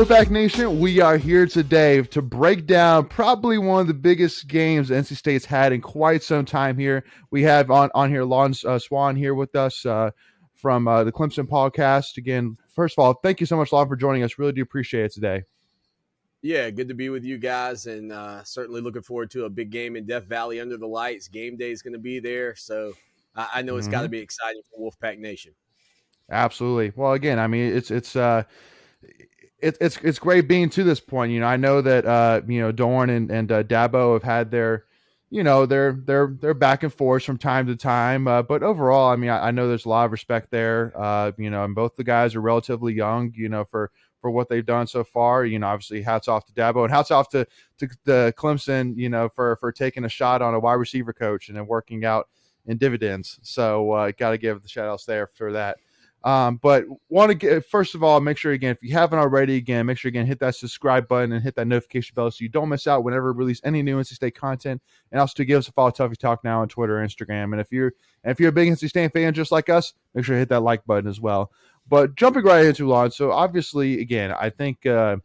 Wolfpack Nation, we are here today to break down probably one of the biggest games NC State's had in quite some time here. We have on here Lawton Swann here with us from the Clemson podcast. Again, first of all, thank you so much, Lawton, for joining us. Really do appreciate it today. Yeah, good to be with you guys, and certainly looking forward to a big game in Death Valley under the lights. Game day is going to be there, so I know it's got to be exciting for Wolfpack Nation. Absolutely. Well, again, I mean, it's great being to this point. I know that Dorn and Dabo have had their their back and forth from time to time, but overall, I mean, I know there's a lot of respect there. And both the guys are relatively young. For what they've done so far. Obviously, hats off to Dabo and hats off to the Clemson. For taking a shot on a wide receiver coach and then working out in dividends. So got to give the shout outs there for that. But want to get, first of all, make sure again, if you haven't already, make sure again, hit that subscribe button and hit that notification bell so you don't miss out whenever we release any new NC State content. And also to give us a follow, Tuffy Talk now on Twitter and Instagram. And if you're a big NC State fan just like us, make sure to hit that like button as well. But jumping right into Lon, so obviously, again, I think it's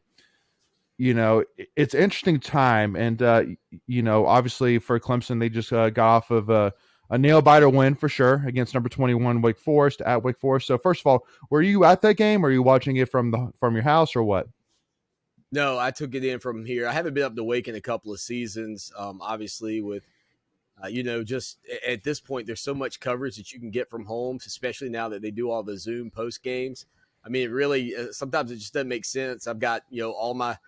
an interesting time, and obviously for Clemson, they just got off of a nail biter win for sure against number 21 Wake Forest at Wake Forest. So first of all, were you at that game, or are you watching it from your house, or what? No, I took it in from here. I haven't been up to Wake in a couple of seasons. Obviously, with just at this point, there's so much coverage that you can get from home, especially now that they do all the Zoom post games. I mean, it really sometimes it just doesn't make sense. I've got all my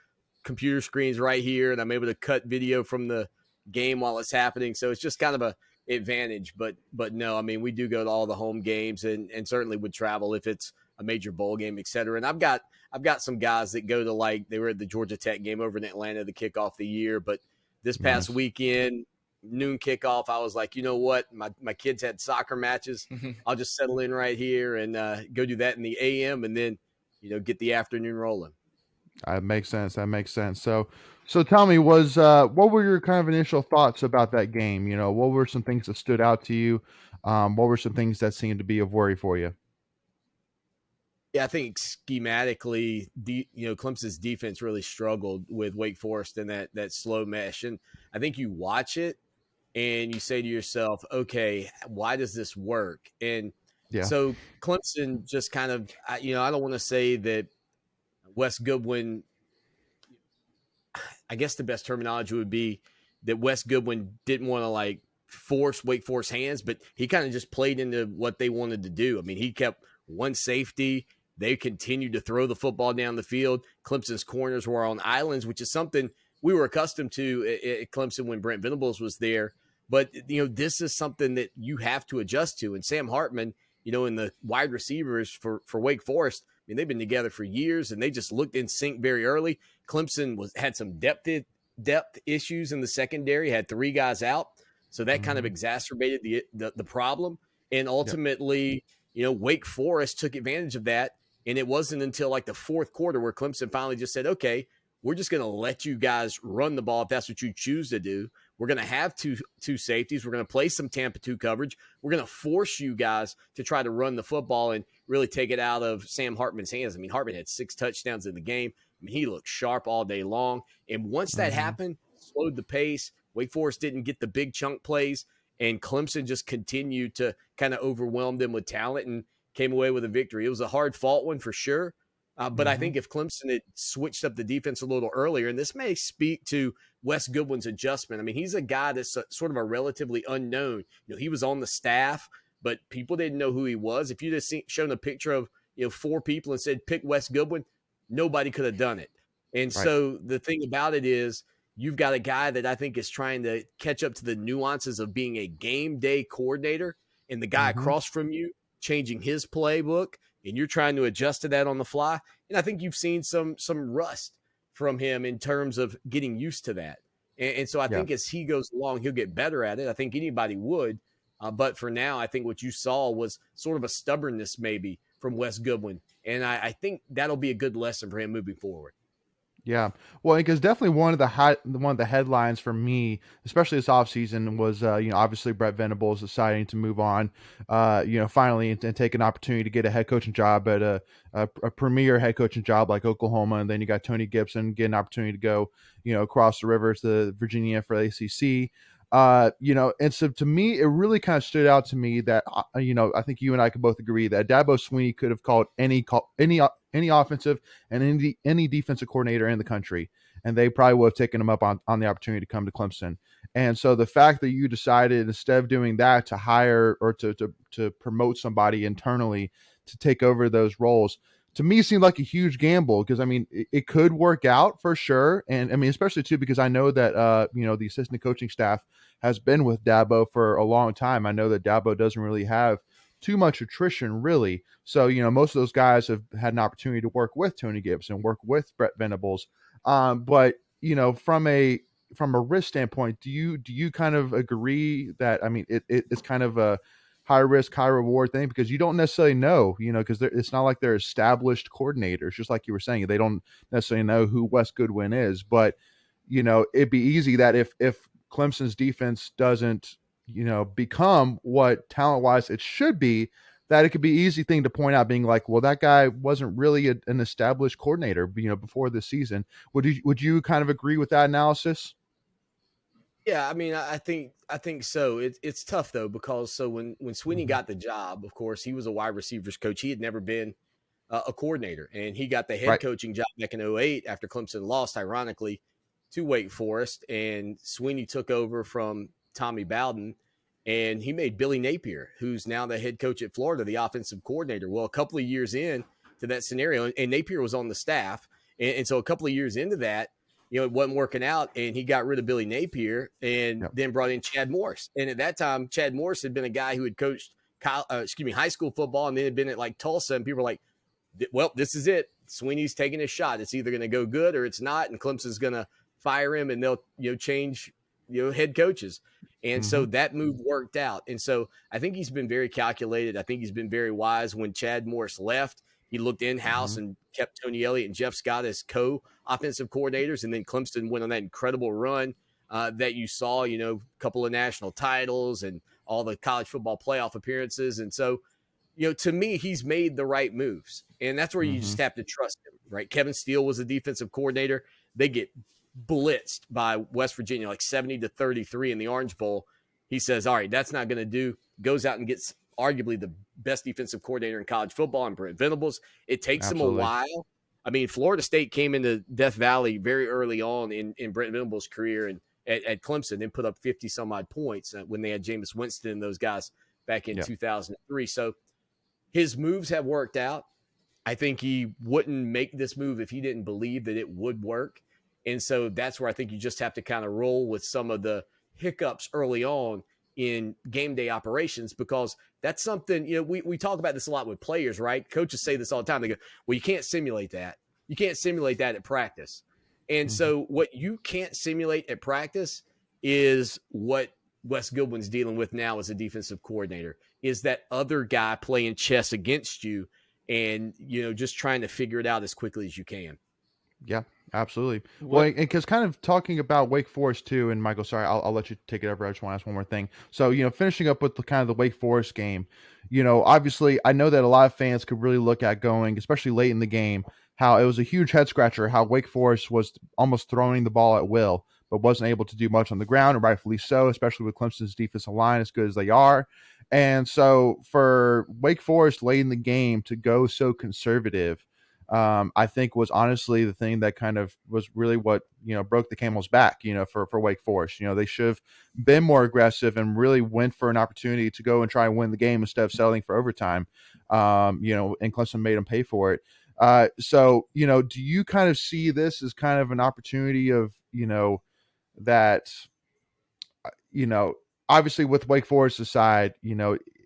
computer screens right here, and I'm able to cut video from the game while it's happening. So it's just kind of a advantage. But no, I mean, we do go to all the home games, and certainly would travel if it's a major bowl game, et cetera. And I've got some guys that go to, they were at the Georgia Tech game over in Atlanta to kick off the year. But this past weekend, noon kickoff, I was like, you know what? My kids had soccer matches. I'll just settle in right here and go do that in the AM, and then, get the afternoon rolling. That makes sense. So tell me, what were your kind of initial thoughts about that game? What were some things that stood out to you? What were some things that seemed to be of worry for you? Yeah, I think schematically, Clemson's defense really struggled with Wake Forest and that slow mesh. And I think you watch it and you say to yourself, okay, why does this work? And so Clemson just kind of, I don't want to say that Wes Goodwin, I guess the best terminology would be that Wes Goodwin didn't want to force Wake Forest hands, but he kind of just played into what they wanted to do. I mean, he kept one safety. They continued to throw the football down the field. Clemson's corners were on islands, which is something we were accustomed to at Clemson when Brent Venables was there. But, this is something that you have to adjust to. And Sam Hartman, in the wide receivers for Wake Forest, I mean, they've been together for years, and they just looked in sync very early. Clemson had some depth issues in the secondary, had 3 guys out. So that kind of exacerbated the problem. And ultimately, Wake Forest took advantage of that. And it wasn't until the fourth quarter where Clemson finally just said, okay, we're just going to let you guys run the ball if that's what you choose to do. We're going to have two safeties. We're going to play some Tampa 2 coverage. We're going to force you guys to try to run the football and really take it out of Sam Hartman's hands. I mean, Hartman had 6 touchdowns in the game. I mean, he looked sharp all day long. And once that happened, slowed the pace. Wake Forest didn't get the big chunk plays, and Clemson just continued to kind of overwhelm them with talent and came away with a victory. It was a hard-fought one for sure. But I think if Clemson had switched up the defense a little earlier, and this may speak to Wes Goodwin's adjustment. I mean, he's a guy that's sort of a relatively unknown. He was on the staff, but people didn't know who he was. If you'd have shown a picture of 4 people and said, pick Wes Goodwin, nobody could have done it. And so the thing about it is you've got a guy that I think is trying to catch up to the nuances of being a game day coordinator, and the guy across from you changing his playbook, and you're trying to adjust to that on the fly. And I think you've seen some rust from him in terms of getting used to that. And so I think as he goes along, he'll get better at it. I think anybody would. But for now, I think what you saw was sort of a stubbornness maybe from Wes Goodwin. And I think that'll be a good lesson for him moving forward. Yeah. Well, because definitely one of the headlines for me, especially this offseason, was obviously Brett Venables deciding to move on, finally and take an opportunity to get a head coaching job at a premier head coaching job like Oklahoma, and then you got Tony Gibson get an opportunity to go across the river to Virginia for the ACC. And so to me, it really kind of stood out to me that I think you and I could both agree that Dabo Sweeney could have called any offensive and any defensive coordinator in the country, and they probably would have taken him up on the opportunity to come to Clemson. And so the fact that you decided instead of doing that to hire or to promote somebody internally to take over those roles, to me seemed like a huge gamble because I mean it could work out for sure, and I mean especially too because I know that the assistant coaching staff has been with Dabo for a long time. I know that Dabo doesn't really have too much attrition really. So, most of those guys have had an opportunity to work with Tony Gibson, work with Brett Venables. But from a risk standpoint, do you kind of agree that I mean it's kind of a high risk, high reward thing because you don't necessarily know, because it's not like they're established coordinators, just like you were saying, they don't necessarily know who Wes Goodwin is, but it'd be easy that if Clemson's defense doesn't, become what talent wise it should be, that it could be an easy thing to point out, being like, well, that guy wasn't really an established coordinator, before this season. Would you kind of agree with that analysis? Yeah, I mean, I think so. It's tough though because so when Sweeney Hmm. got the job, of course, he was a wide receivers coach. He had never been a coordinator, and he got the head Right. coaching job back in '08 after Clemson lost, ironically, to Wake Forest, and Sweeney took over from Tommy Bowden, and he made Billy Napier, who's now the head coach at Florida, the offensive coordinator. Well, a couple of years in to that scenario, and Napier was on the staff, and so a couple of years into that, it wasn't working out, and he got rid of Billy Napier and Yep. then brought in Chad Morris. And at that time, Chad Morris had been a guy who had coached high school football, and then had been at like Tulsa, and people were like, well, this is it. Sweeney's taking a shot. It's either going to go good or it's not, and Clemson's going to fire him, and they'll change head coaches. And so Hmm. that move worked out. And so I think he's been very calculated. I think he's been very wise. When Chad Morris left, he looked in house Hmm. and kept Tony Elliott and Jeff Scott as co-offensive coordinators, and then Clemson went on that incredible run that you saw. A couple of national titles and all the college football playoff appearances, and so to me, he's made the right moves. And that's where you Hmm. just have to trust him, right? Kevin Steele was the defensive coordinator. They get blitzed by West Virginia, like 70-33 in the Orange Bowl. He says, all right, that's not going to do. Goes out and gets arguably the best defensive coordinator in college football in Brent Venables. It takes him a Absolutely. while. I mean, Florida State came into Death Valley very early on in Brent Venables' career and at Clemson and put up 50 some odd points when they had Jameis Winston and those guys back in Yeah. 2003. So his moves have worked out. I think he wouldn't make this move if he didn't believe that it would work. And so that's where I think you just have to kind of roll with some of the hiccups early on in game day operations, because that's something, we talk about this a lot with players, right? Coaches say this all the time. They go, well, you can't simulate that. You can't simulate that at practice. And Hmm. so what you can't simulate at practice is what Wes Goodwin's dealing with now as a defensive coordinator, is that other guy playing chess against you and, just trying to figure it out as quickly as you can. Yeah, absolutely. Well, What? and because kind of talking about Wake Forest too, and Michael, sorry, I'll let you take it over. I just want to ask one more thing. So, finishing up with the kind of the Wake Forest game, obviously, I know that a lot of fans could really look at going, especially late in the game, how it was a huge head scratcher, how Wake Forest was almost throwing the ball at will, but wasn't able to do much on the ground, and rightfully so, especially with Clemson's defensive line as good as they are. And so, for Wake Forest late in the game to go so conservative, I think was honestly the thing that kind of was really what broke the camel's back. For Wake Forest, they should have been more aggressive and really went for an opportunity to go and try and win the game instead of settling for overtime. And Clemson made them pay for it. So do you kind of see this as kind of an opportunity of that you know, obviously with Wake Forest aside,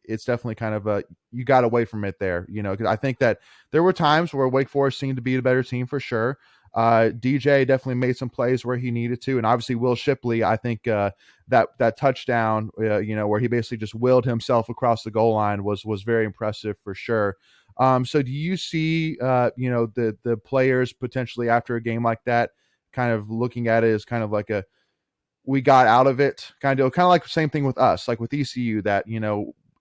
it's definitely kind of a you got away from it there, because I think that there were times where Wake Forest seemed to be the better team for sure. DJ definitely made some plays where he needed to, and obviously Will Shipley, I think that touchdown, where he basically just willed himself across the goal line was very impressive for sure. So do you see, the players potentially after a game like that, kind of looking at it as kind of like we got out of it kind of like the same thing with us, like with ECU, that,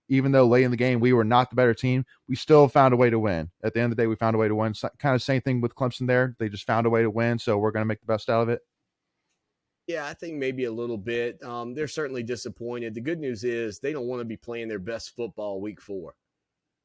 even though late in the game we were not the better team, we still found a way to win. At the end of the day, we found a way to win. So, kind of same thing with Clemson there. They just found a way to win, so we're going to make the best out of it. Yeah, I think maybe a little bit. They're certainly disappointed. The good news is they don't want to be playing their best football week 4.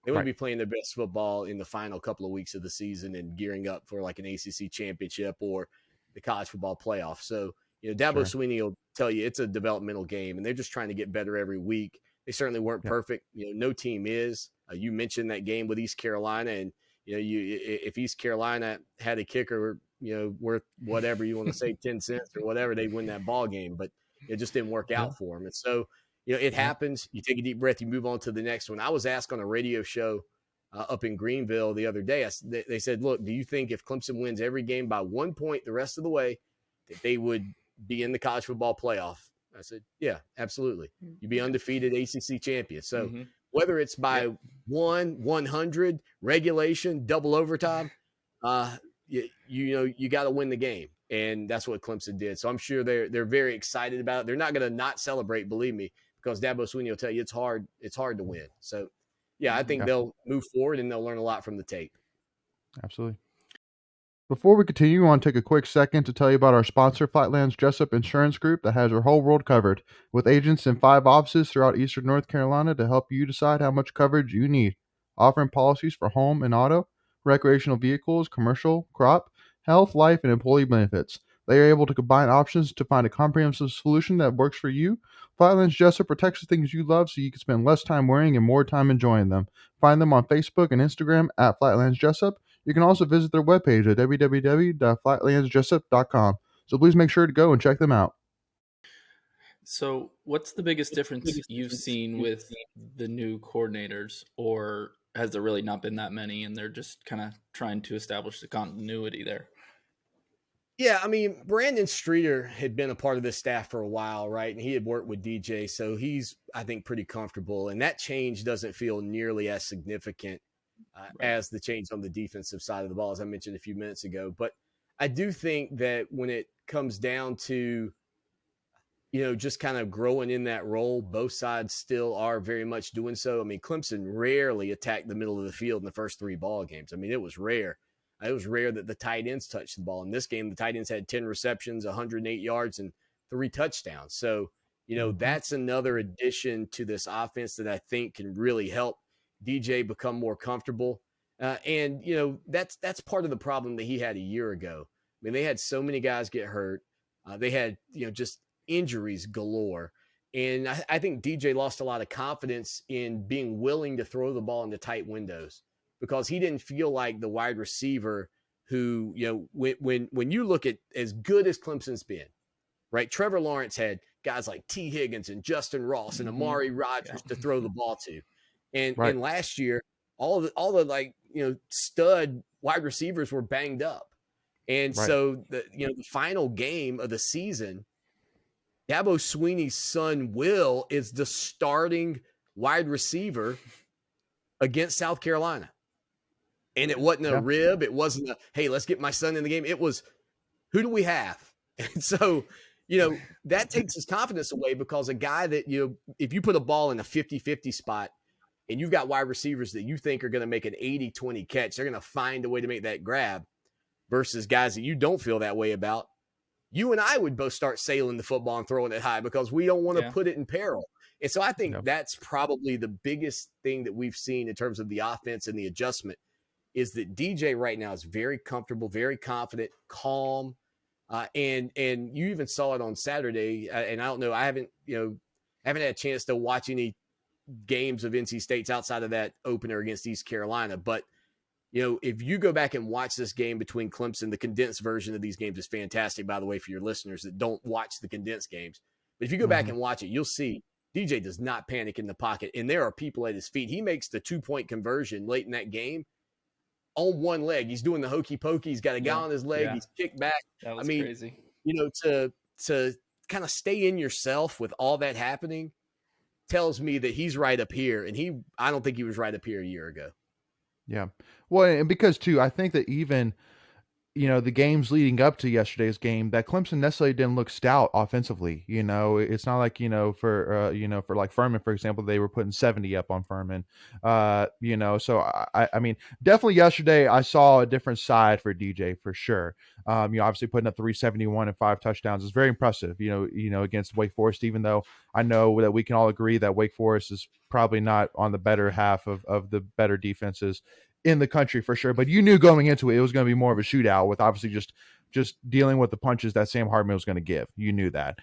They want to Right. be playing their best football in the final couple of weeks of the season and gearing up for like an ACC championship or the college football playoff. So, Dabo Sure. Swinney will tell you it's a developmental game, and they're just trying to get better every week. They certainly weren't Yep. perfect. No team is. You mentioned that game with East Carolina, and if East Carolina had a kicker, worth whatever you want to say, 10 cents or whatever, they win that ball game. But it just didn't work Yep. out for them. And so, it Yep. happens. You take a deep breath, you move on to the next one. I was asked on a radio show up in Greenville the other day. They said, look, do you think if Clemson wins every game by 1 point the rest of the way, that they would be in the college football playoff? I said, yeah, absolutely. You'd be undefeated ACC champion. So whether it's by 100, regulation, double overtime, you got to win the game. And that's what Clemson did. So I'm sure they're very excited about it. They're not going to not celebrate, believe me, because Dabo Swinney will tell you it's hard to win. So, yeah, I think Yeah. they'll move forward and they'll learn a lot from the tape. Absolutely. Before we continue, I want to take a quick second to tell you about our sponsor, Flatlands Jessup Insurance Group, that has your whole world covered, with agents in 5 offices throughout eastern North Carolina to help you decide how much coverage you need, offering policies for home and auto, recreational vehicles, commercial, crop, health, life, and employee benefits. They are able to combine options to find a comprehensive solution that works for you. Flatlands Jessup protects the things you love so you can spend less time worrying and more time enjoying them. Find them on Facebook and Instagram at Flatlands Jessup. You can also visit their webpage at www.flatlandsjessup.com. So please make sure to go and check them out. So, what's the biggest difference you've seen with the new coordinators, or has there really not been that many and they're just kind of trying to establish the continuity there? Yeah, I mean, Brandon Streeter had been a part of this staff for a while, right? And he had worked with DJ, so he's, I think, pretty comfortable. And that change doesn't feel nearly as significant as the change on the defensive side of the ball, as I mentioned a few minutes ago. But I do think that when it comes down to, just kind of growing in that role, both sides still are very much doing so. I mean, Clemson rarely attacked the middle of the field in the first 3 ball games. I mean, it was rare. It was rare that the tight ends touched the ball. In this game, the tight ends had 10 receptions, 108 yards, and 3 touchdowns. So, that's another addition to this offense that I think can really help DJ become more comfortable. And that's part of the problem that he had a year ago. I mean, they had so many guys get hurt. They had, just injuries galore. And I think DJ lost a lot of confidence in being willing to throw the ball into tight windows, because he didn't feel like the wide receiver who, when you look at as good as Clemson's been, right? Trevor Lawrence had guys like T. Higgins and Justin Ross and Amari Rodgers to throw the ball to. And last year, all the like, stud wide receivers were banged up. And so the final game of the season, Dabo Swinney's son Will is the starting wide receiver against South Carolina. And it wasn't a rib. It wasn't a, hey, let's get my son in the game. It was, who do we have? And so, that takes his confidence away, because a guy that, if you put a ball in a 50-50 spot and you've got wide receivers that you think are going to make an 80-20 catch, they're going to find a way to make that grab, versus guys that you don't feel that way about. You and I would both start sailing the football and throwing it high because we don't want to put it in peril. And so I think that's probably the biggest thing that we've seen in terms of the offense and the adjustment, is that DJ right now is very comfortable, very confident, calm. And you even saw it on Saturday. And I don't know, I haven't had a chance to watch any games of NC State's outside of that opener against East Carolina. But, if you go back and watch this game between Clemson, the condensed version of these games is fantastic, by the way, for your listeners that don't watch the condensed games. But if you go back and watch it, you'll see DJ does not panic in the pocket. And there are people at his feet. He makes the 2-point conversion late in that game on one leg. He's doing the hokey pokey. He's got a guy on his leg. He's kicked back. That was crazy. To kind of stay in yourself with all that happening tells me that he's right up here. And I don't think he was right up here a year ago. Yeah. Well, and because too, I think that even the games leading up to yesterday's game, that Clemson necessarily didn't look stout offensively. It's not like, for like Furman, for example, they were putting 70 up on Furman. So I mean, definitely yesterday I saw a different side for DJ for sure. Obviously putting up 371 and 5 touchdowns is very impressive, against Wake Forest, even though I know that we can all agree that Wake Forest is probably not on the better half of the better defenses in the country for sure. But you knew going into it was going to be more of a shootout with obviously just dealing with the punches that Sam Hartman was going to give. You knew that.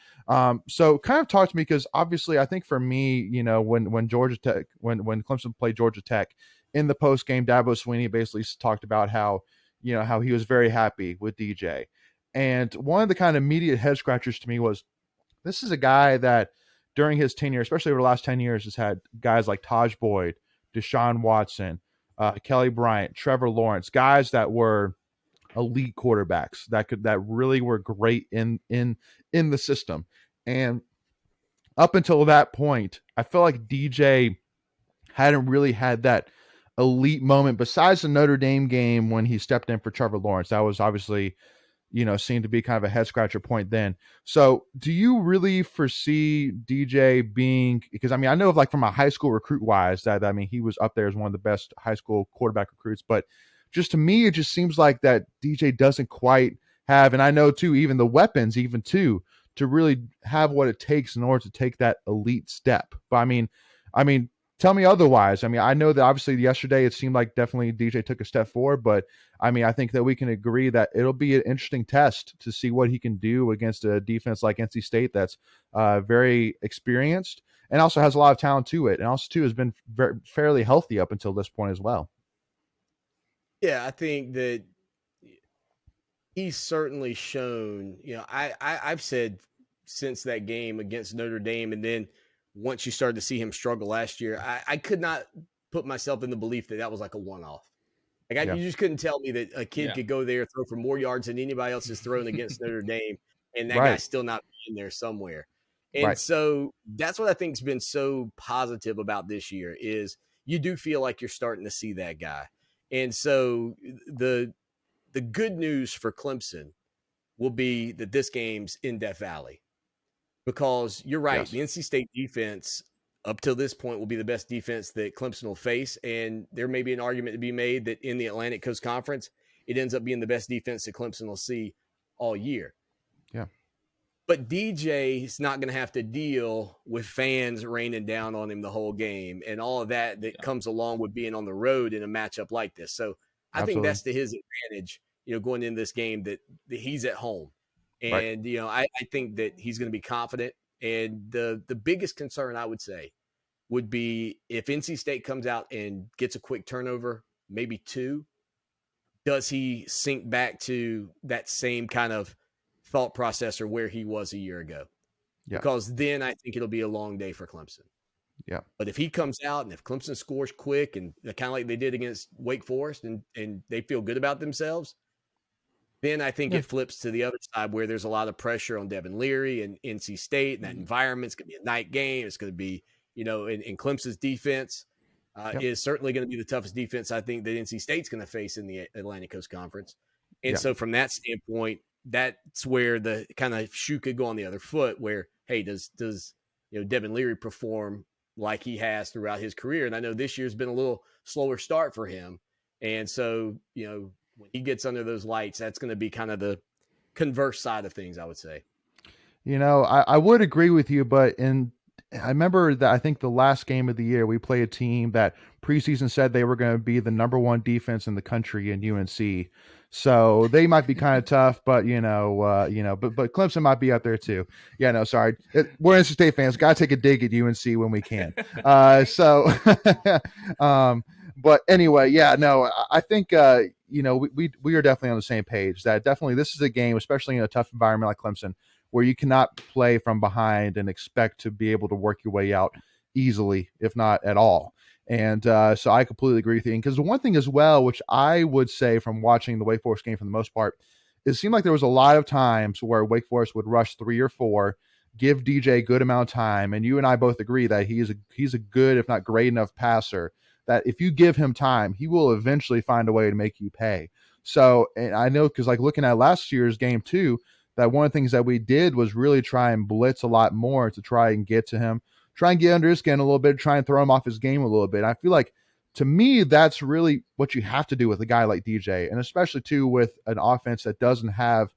So kind of talk to me, because obviously I think for me, when Georgia Tech, when Clemson played Georgia Tech in the post game, Dabo Swinney basically talked about how he was very happy with DJ. And one of the kind of immediate head scratchers to me was, this is a guy that during his tenure, especially over the last 10 years, has had guys like Taj Boyd, Deshaun Watson, Kelly Bryant, Trevor Lawrence, guys that were elite quarterbacks that really were great in the system. And up until that point, I feel like DJ hadn't really had that elite moment besides the Notre Dame game when he stepped in for Trevor Lawrence. That was obviously seemed to be kind of a head scratcher point then. So do you really foresee DJ being, because I mean, I know of like from a high school recruit wise that, I mean, he was up there as one of the best high school quarterback recruits, but just to me, it just seems like that DJ doesn't quite have, and I know too, even the weapons, even too, to really have what it takes in order to take that elite step. But I mean, tell me otherwise. I mean, I know that obviously yesterday it seemed like definitely DJ took a step forward, but I mean, I think that we can agree that it'll be an interesting test to see what he can do against a defense like NC State that's very experienced and also has a lot of talent to it, and also too has been fairly healthy up until this point as well. Yeah, I think that he's certainly shown. I've said since that game against Notre Dame, and then once you started to see him struggle last year, I could not put myself in the belief that was like a one-off. You just couldn't tell me that a kid could go there, throw for more yards than anybody else has thrown against Notre Dame, and that guy's still not in there somewhere. And so that's what I think has been so positive about this year is you do feel like you're starting to see that guy. And so the good news for Clemson will be that this game's in Death Valley, because you're right. Yes. The NC State defense up till this point will be the best defense that Clemson will face. And there may be an argument to be made that in the Atlantic Coast Conference, it ends up being the best defense that Clemson will see all year. Yeah. But DJ is not going to have to deal with fans raining down on him the whole game and all of that comes along with being on the road in a matchup like this. So I think that's to his advantage, going into this game that he's at home. And, I think that he's going to be confident. And the biggest concern I would say would be if NC State comes out and gets a quick turnover, maybe two, does he sink back to that same kind of thought process or where he was a year ago? Yeah. Because then I think it'll be a long day for Clemson. Yeah. But if he comes out and if Clemson scores quick and kind of like they did against Wake Forest and they feel good about themselves, then I think it flips to the other side where there's a lot of pressure on Devin Leary and NC State, and that environment's going to be a night game. It's going to be, in Clemson's defense is certainly going to be the toughest defense I think that NC State's going to face in the Atlantic Coast Conference. And so from that standpoint, that's where the kind of shoe could go on the other foot where, hey, does Devin Leary perform like he has throughout his career? And I know this year's been a little slower start for him. And so, when he gets under those lights, that's going to be kind of the converse side of things, I would say. I would agree with you, but I remember that I think the last game of the year, we played a team that preseason said they were going to be the number one defense in the country in UNC. So they might be kind of tough, but but Clemson might be up there too. Yeah, no, sorry. We're NC State fans. Got to take a dig at UNC when we can. But anyway, yeah, no, I think, we are definitely on the same page that definitely this is a game, especially in a tough environment like Clemson, where you cannot play from behind and expect to be able to work your way out easily, if not at all. And so I completely agree with you. Because the one thing as well, which I would say from watching the Wake Forest game for the most part, it seemed like there was a lot of times where Wake Forest would rush 3 or 4, give DJ a good amount of time. And you and I both agree that he's a good, if not great enough passer, that if you give him time, he will eventually find a way to make you pay. So, and I know because like looking at last year's game too, that one of the things that we did was really try and blitz a lot more to try and get to him, try and get under his skin a little bit, try and throw him off his game a little bit. I feel like to me, that's really what you have to do with a guy like DJ, and especially too with an offense that doesn't have,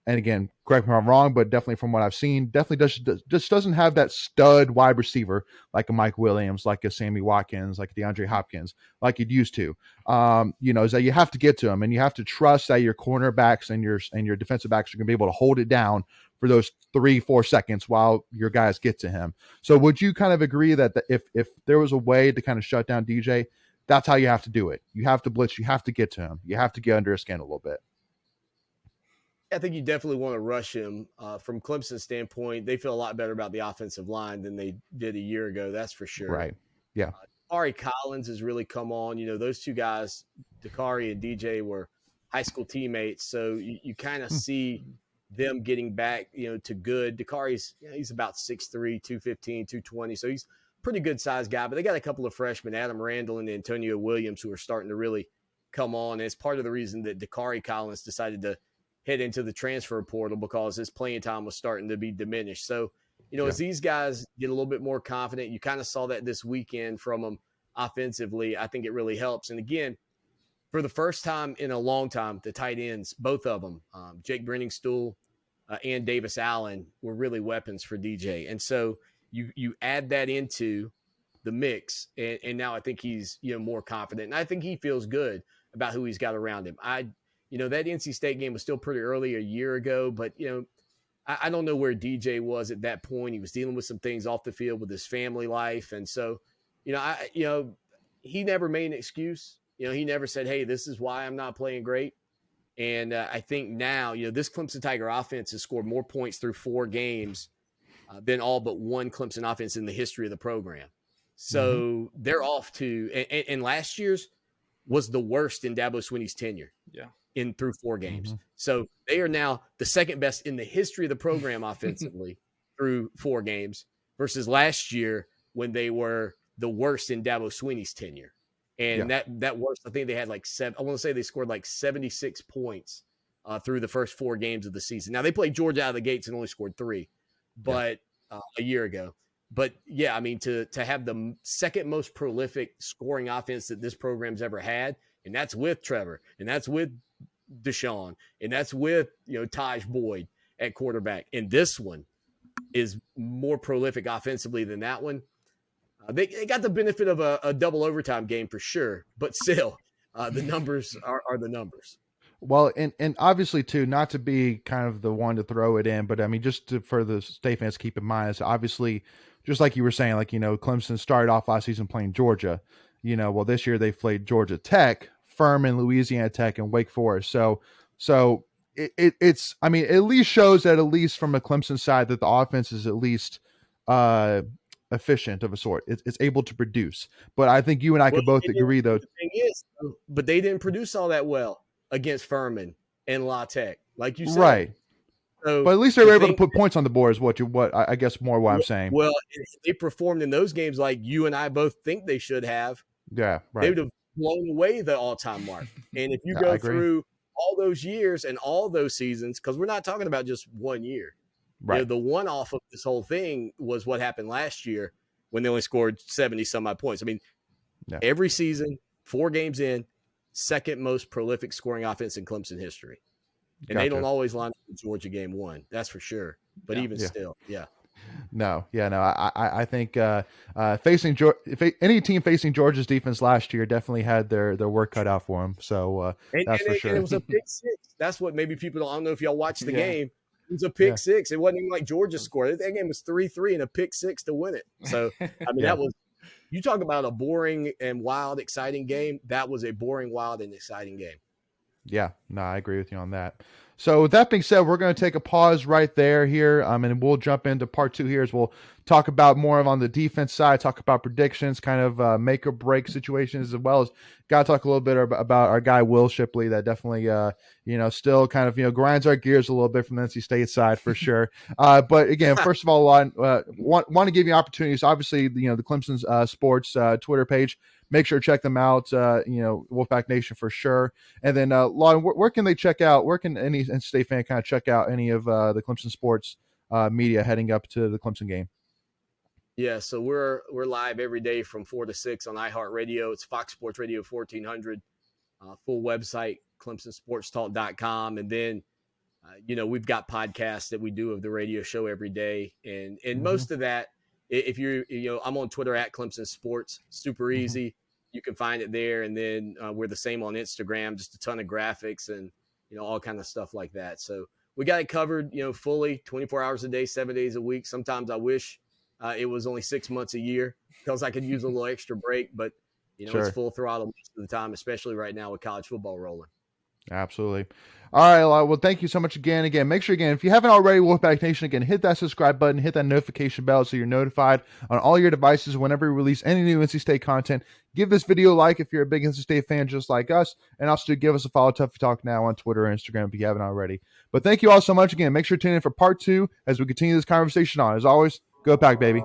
and again, correct me if I'm wrong, but definitely from what I've seen, definitely just doesn't have that stud wide receiver like a Mike Williams, like a Sammy Watkins, like DeAndre Hopkins, like it used to. Is that you have to get to him, and you have to trust that your cornerbacks and your defensive backs are going to be able to hold it down for those 3-4 seconds while your guys get to him. So would you kind of agree that if there was a way to kind of shut down DJ, that's how you have to do it? You have to blitz, you have to get to him, you have to get under his skin a little bit. I think you definitely want to rush him. From Clemson's standpoint, they feel a lot better about the offensive line than they did a year ago. That's for sure. Right. Yeah. Ari Collins has really come on. Those two guys, Dakari and DJ, were high school teammates. So you kind of see them getting back, to good. Dakari's, he's about 6'3", 215, 220. So he's a pretty good sized guy. But they got a couple of freshmen, Adam Randall and Antonio Williams, who are starting to really come on. And it's part of the reason that Dakari Collins decided to head into the transfer portal, because his playing time was starting to be diminished. So, as these guys get a little bit more confident, you kind of saw that this weekend from them offensively. I think it really helps. And again, for the first time in a long time, the tight ends, both of them, Jake Brenningstool and Davis Allen, were really weapons for DJ. And so you add that into the mix, and now I think he's more confident. And I think he feels good about who he's got around him. That NC State game was still pretty early a year ago, but, I don't know where DJ was at that point. He was dealing with some things off the field with his family life. And so, he never made an excuse. He never said, hey, this is why I'm not playing great. And I think now, this Clemson Tiger offense has scored more points through 4 games than all but one Clemson offense in the history of the program. So they're off to, and last year's was the worst in Dabo Swinney's tenure. Yeah. In through 4 games. So they are now the second best in the history of the program offensively through 4 games, versus last year when they were the worst in Dabo Swinney's tenure. And that worst, I think they had I want to say they scored 76 points through the first 4 games of the season. Now they played Georgia out of the gates and only scored 3, but a year ago. But yeah, I mean, to have the second most prolific scoring offense that this program's ever had, and that's with Trevor, and that's with Deshaun, and that's with Taj Boyd at quarterback, and this one is more prolific offensively than that one. They got the benefit of a double overtime game for sure, but still, the numbers are the numbers. Well, and obviously too, not to be kind of the one to throw it in, but I mean, for the State fans to keep in mind, is obviously just like you were saying, Clemson started off last season playing Georgia. Well, this year they played Georgia Tech, Furman, Louisiana Tech, and Wake Forest. So it's, I mean, it at least shows that, at least from a Clemson side, that the offense is at least efficient of a sort. It's able to produce. But I think you and I could both agree, though. The thing is, but they didn't produce all that well against Furman and La Tech, like you said. Right. So but at least they were able to put points on the board, is what I guess more what I'm saying. Well, if they performed in those games like you and I both think they should have, yeah, right, they would have blown away the all-time mark. And if you go through all those years and all those seasons, because we're not talking about just 1 year. Right. The one-off of this whole thing was what happened last year when they only scored 70-some-odd points. I mean, every season, 4 games in, second most prolific scoring offense in Clemson history. And they don't always line up with Georgia game 1, that's for sure. But even still, I think if any team facing Georgia's defense last year definitely had their work cut out for them. So that's for sure. And it was a pick 6. That's what maybe people don't know if y'all watched the game. It was a pick 6. It wasn't even like Georgia scored. That game was 3-3 and a pick 6 to win it. So I mean, that was, you talk about a boring and wild, exciting game. That was a boring, wild, and exciting game. Yeah, no, I agree with you on that. So with that being said, we're going to take a pause right there here, and we'll jump into part 2 here as we'll talk about more on the defense side, talk about predictions, kind of make or break situations, as well as got to talk a little bit about our guy Will Shipley, that definitely still kind of grinds our gears a little bit from the NC State side for sure. But again, first of all, want to give you opportunities. Obviously, the Clemson Sports Twitter page. make sure to check them out. Wolfpack Nation for sure. And then, Lawton, where can they check out? Where can any NC State fan kind of check out any of the Clemson Sports media heading up to the Clemson game? Yeah, so we're live every day from 4 to 6 on iHeartRadio. It's Fox Sports Radio 1400. Full website, ClemsonSportsTalk.com. And then, we've got podcasts that we do of the radio show every day. And most of that, if I'm on Twitter at Clemson Sports, super easy. You can find it there. And then we're the same on Instagram, just a ton of graphics and, all kind of stuff like that. So we got it covered, fully 24 hours a day, 7 days a week. Sometimes I wish it was only 6 months a year because I could use a little extra break, but Sure. It's full throttle most of the time, especially right now with college football rolling. Absolutely. All right. Well, thank you so much again. Make sure, if you haven't already, Wolfpack Nation, hit that subscribe button, hit that notification bell so you're notified on all your devices whenever we release any new NC State content. Give this video a like if you're a big NC State fan just like us, and also give us a follow, Tuffy Talk Now on Twitter and Instagram if you haven't already. But thank you all so much again. Make sure to tune in for part 2 as we continue this conversation on. As always, go Pack, baby.